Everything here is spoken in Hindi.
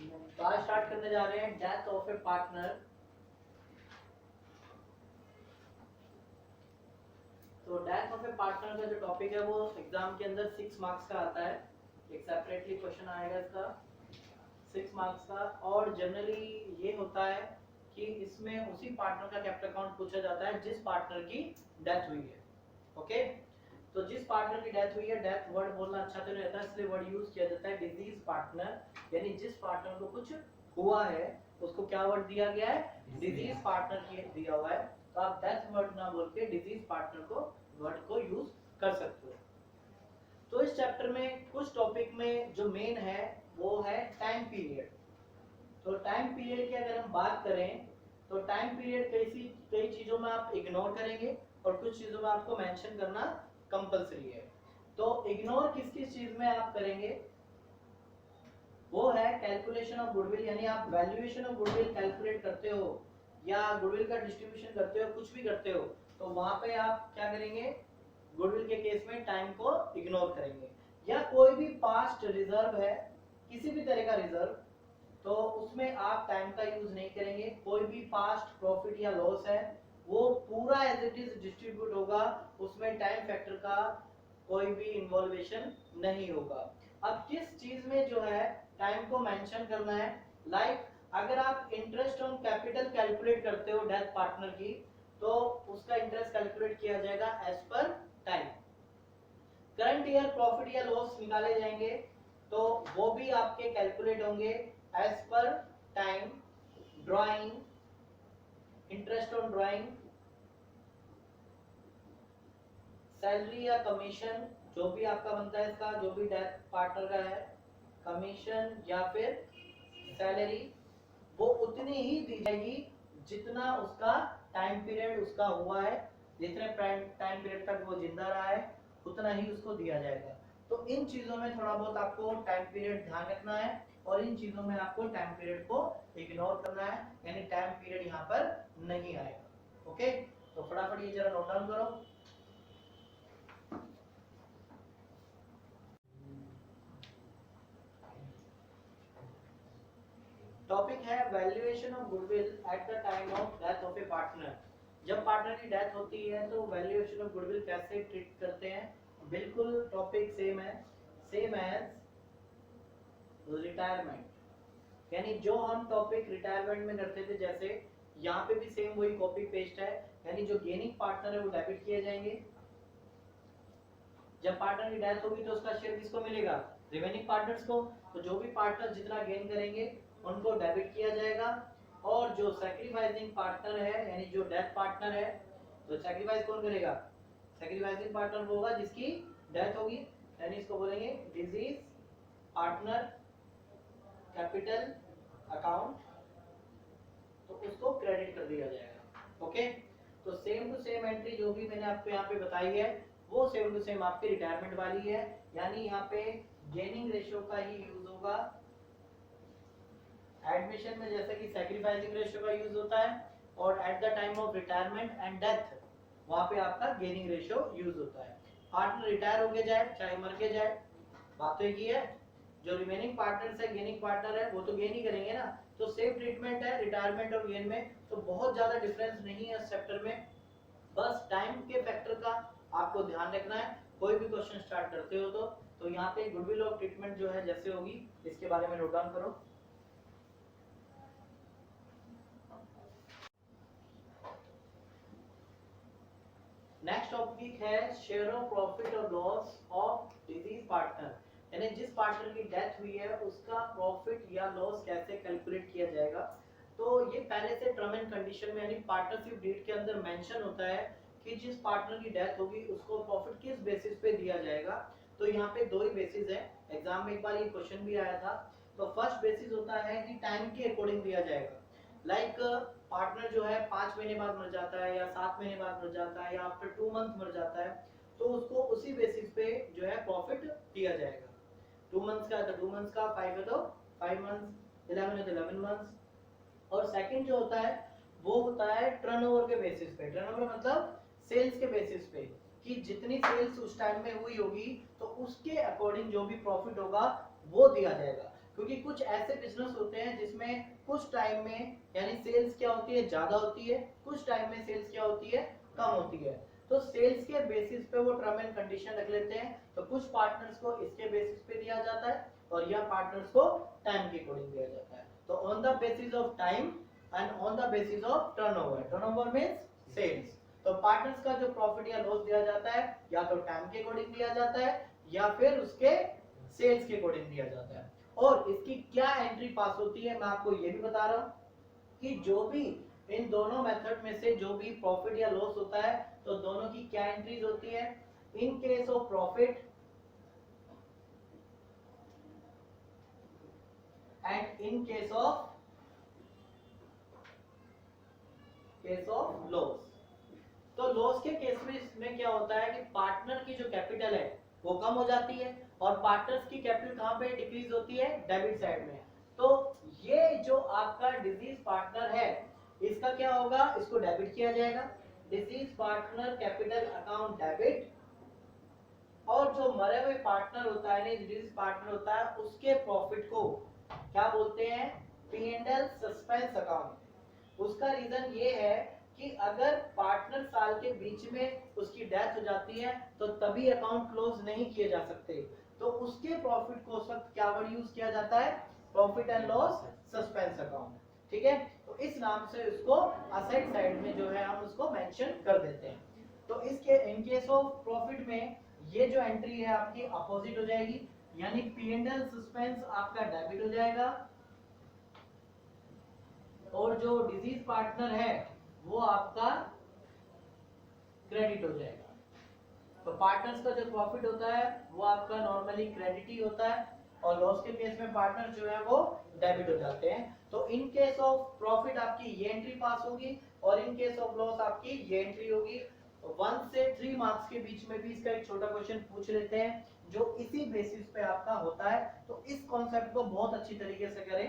तो आज स्टार्ट करने जा रहे हैं डेथ ऑफ ए पार्टनर। तो डेथ ऑफ ए पार्टनर का जो टॉपिक है वो एग्जाम के अंदर 6 मार्क्स का आता है। एक सेपरेटली क्वेश्चन आएगा इसका 6 मार्क्स का। और जनरली ये होता है कि इसमें उसी पार्टनर का कैपिटल अकाउंट पूछा जाता है जिस पार्टनर की डेथ हुई है। ओके, तो जिस पार्टनर की डेथ हुई है, डेथ वर्ड बोलना अच्छा तो नहीं रहता इसलिए वर्ड यूज किया जाता है डिजीज पार्टनर, यानी जिस पार्टनर को कुछ हुआ है उसको क्या वर्ड दिया गया है, डिजीज पार्टनर दिया हुआ है। तो आप डेथ वर्ड ना बोल के डिजीज पार्टनर को वर्ड को यूज कर सकते हो। तो इस चैप्टर में कुछ टॉपिक में जो मेन है वो है टाइम पीरियड। तो टाइम पीरियड की अगर हम बात करें तो टाइम पीरियड कई चीजों में आप इग्नोर करेंगे और कुछ चीजों में आपको मेंशन करना कंपलसरी है। तो इग्नोर किस किस चीज में आप करेंगे, वो है कैलकुलेशन ऑफ गुडविल, यानी आप वैल्यूएशन ऑफ गुडविल कैलकुलेट करते हो या गुडविल का डिस्ट्रीब्यूशन करते हो, कुछ भी करते हो तो वहां पे आप क्या करेंगे, गुडविल के केस में टाइम को इग्नोर करेंगे। या कोई भी पास्ट रिजर्व है, किसी भी तरह का रिजर्व, तो उसमें आप टाइम का यूज नहीं करेंगे। कोई भी पास्ट प्रॉफिट या लॉस है वो पूरा एज इट इज डिस्ट्रीब्यूट होगा, उसमें टाइम फैक्टर का कोई भी इन्वॉल्वेशन नहीं होगा। अब किस चीज में जो है टाइम को मेंशन करना है, लाइक अगर आप इंटरेस्ट ऑन कैपिटल कैलकुलेट करते हो डेथ पार्टनर की, तो उसका इंटरेस्ट कैलकुलेट किया जाएगा as per time. Current year profit या लॉस निकाले जाएंगे तो वो भी आपके कैलकुलेट होंगे as per time. Drawing, interest on drawing, salary या कमीशन जो भी आपका बनता है, इसका जो भी डेथ पार्टनर का है, कमीशन या फिर सैलरी वो उतनी ही दी जाएगी जितना उसका टाइम पीरियड उसका हुआ है। जितने टाइम पीरियड तक वो जिंदा रहा है उतना ही उसको दिया जाएगा। तो इन चीजों में थोड़ा बहुत आपको टाइम पीरियड ध्यान रखना है और इन चीजों में आपको टाइम पीरियड को इग्नोर करना है, यानी टाइम पीरियड यहाँ पर नहीं आएगा। ओके, तो फटाफट ये जरा नोट डाउन करो। टॉपिक है valuation of goodwill at the time of death of A partner. जब पार्टनर की डेथ होती है तो वैल्यूएशन ऑफ गुडविल कैसे ट्रीट करते हैं, बिल्कुल टॉपिक सेम है, सेम एज रिटायरमेंट। यानी जो हम टॉपिक रिटायरमेंट में करते थे जैसे यहाँ पे भी सेम वही कॉपी पेस्ट है, यानी जो गेनिंग पार्टनर है वो डेबिट किए जाएंगे। जब पार्टनर की डेथ होगी तो उसका शेयर किसको मिलेगा, रिमेनिंग पार्टनर्स को। तो जो भी पार्टनर जितना गेन करेंगे उनको डेबिट किया जाएगा। और जो सैक्रिफाइसिंग पार्टनर है यानी जो डेथ पार्टनर है, तो सैक्रिफाइस कौन करेगा, सैक्रिफाइसिंग पार्टनर वो होगा जिसकी डेथ होगी, यानी इसको बोलेंगे डिजीज पार्टनर कैपिटल अकाउंट, तो उसको क्रेडिट कर दिया जाएगा। ओके, तो सेम टू सेम एंट्री जो भी मैंने आपको यहाँ पे बताई है वो सेम टू सेम आपकी रिटायरमेंट वाली है, यानी यहाँ पे गेनिंग रेशियो का ही यूज होगा। एडमिशन में जैसे कि सैक्रिफाइसिंग रेशियो का यूज होता है और at the time of retirement and death वहां पे आपका गेनिंग रेशियो यूज होता है। पार्टनर रिटायर हो गया जाए चाहे मर के जाए, बात तो एक ही है। जो रिमेनिंग पार्टनर्स है, गेनिंग पार्टनर है, वो तो गेन ही करेंगे ना। तो सेम ट्रीटमेंट है रिटायरमेंट और गेन में, तो बहुत ज्यादा डिफरेंस नहीं है इस चैप्टर में। बस टाइम के फैक्टर का आपको ध्यान रखना है कोई भी क्वेश्चन स्टार्ट करते हो तो यहाँ पे गुडविल ऑफ ट्रीटमेंट जो है जैसे होगी इसके बारे में नोट डाउन करो। नेक्स्ट टॉपिक है शेयर ऑफ प्रॉफिट और लॉस ऑफ डिजीज पार्टनर, यानी जिस पार्टनर की डेथ हुई है उसका प्रॉफिट या लॉस कैसे कैलकुलेट किया जाएगा। तो ये पहले से टर्म एंड कंडीशन में यानी पार्टनरशिप डीड के अंदर मेंशन होता है कि जिस पार्टनर की डेथ होगी उसको प्रॉफिट किस बेसिस पे दिया जाएगा। तो यहाँ पे दो ही बेसिस है, एग्जाम में एक बार ये क्वेश्चन भी आया था। तो फर्स्ट बेसिस होता है कि टाइम के अकॉर्डिंग दिया जाएगा, लाइक पार्टनर जो है 5 महीने बाद मर जाता है या 7 महीने बाद मर जाता है या आफ्टर 2 मंथ मर जाता है, तो उसको उसी बेसिस पे जो है प्रॉफिट दिया जाएगा। 2 मंथ्स का है तो 2 मंथ्स का, 5 है तो 5 मंथ्स, 11 है तो 11 मंथ्स। और सेकंड जो होता है वो होता है टर्नओवर के बेसिस पे। टर्नओवर मतलब सेल्स के बेसिस पे, कि जितनी सेल्स उस टाइम में हुई होगी तो उसके अकॉर्डिंग जो भी प्रॉफिट होगा वो दिया जाएगा। क्योंकि कुछ ऐसे बिजनेस होते हैं जिसमें कुछ टाइम में यानी सेल्स क्या होती है ज्यादा होती है, कुछ टाइम में सेल्स क्या होती है कम होती है। तो सेल्स के बेसिस पे वो टर्म एंड कंडीशन रख लेते हैं, तो कुछ पार्टनर्स को इसके बेसिस पे दिया जाता है और या पार्टनर्स को टाइम के अकॉर्डिंग दिया जाता है। तो on the basis of time and on the basis of turnover, turnover means sales. तो पार्टनर्स का जो प्रॉफिट या लॉस दिया जाता है या तो टाइम के अकॉर्डिंग दिया जाता है या फिर उसके सेल्स के अकॉर्डिंग दिया जाता है। और इसकी क्या एंट्री पास होती है मैं आपको ये भी बता रहा हूं कि जो भी इन दोनों मेथड में से जो भी प्रॉफिट या लॉस होता है तो दोनों की क्या एंट्रीज होती है। In case of profit and in case of loss. तो लॉस के केस में क्या होता है कि पार्टनर की जो कैपिटल है वो कम हो जाती है और पार्टनर्स की कैपिटल कहां पे डिक्रीज होती है, डेबिट साइड में। तो ये जो आपका डिजीज पार्टनर है इसका क्या होगा, इसको डेबिट किया जाएगा, disease partner capital account debit. और जो मरे हुए पार्टनर होता है, डिजीज पार्टनर होता है, उसके प्रॉफिट को क्या बोलते हैं, P&L सस्पेंस अकाउंट। उसका रीजन ये है कि अगर पार्टनर साल के बीच में उसकी डेथ हो जाती है तो तभी अकाउंट क्लोज नहीं किए जा सकते, तो उसके प्रॉफिट को उस वक्त क्या वर्ड यूज किया जाता है, profit and loss suspense account. ठीक है, तो इस नाम से उसको असेट साइड में जो है हम उसको मेंशन कर देते हैं। तो इसके इन केस ऑफ प्रॉफिट में ये जो एंट्री है आपकी अपोजिट हो जाएगी, यानी P&L सस्पेंस आपका डेबिट हो जाएगा और जो डिजीज पार्टनर है वो आपका क्रेडिट हो जाएगा। तो पार्टनर्स का जो प्रॉफिट होता है वो आपका नॉर्मली क्रेडिट ही होता है और लॉस के केस में पार्टनर जो है वो डेबिट हो जाते हैं। तो इन केस ऑफ प्रॉफिट आपकी ये एंट्री पास होगी और इन केस ऑफ लॉस आपकी ये एंट्री होगी। 1 से 3 मार्क्स के बीच में भी इसका एक छोटा क्वेश्चन पूछ लेते हैं जो इसी बेसिस पे आपका होता है। तो इस कॉन्सेप्ट को बहुत अच्छी तरीके से करें।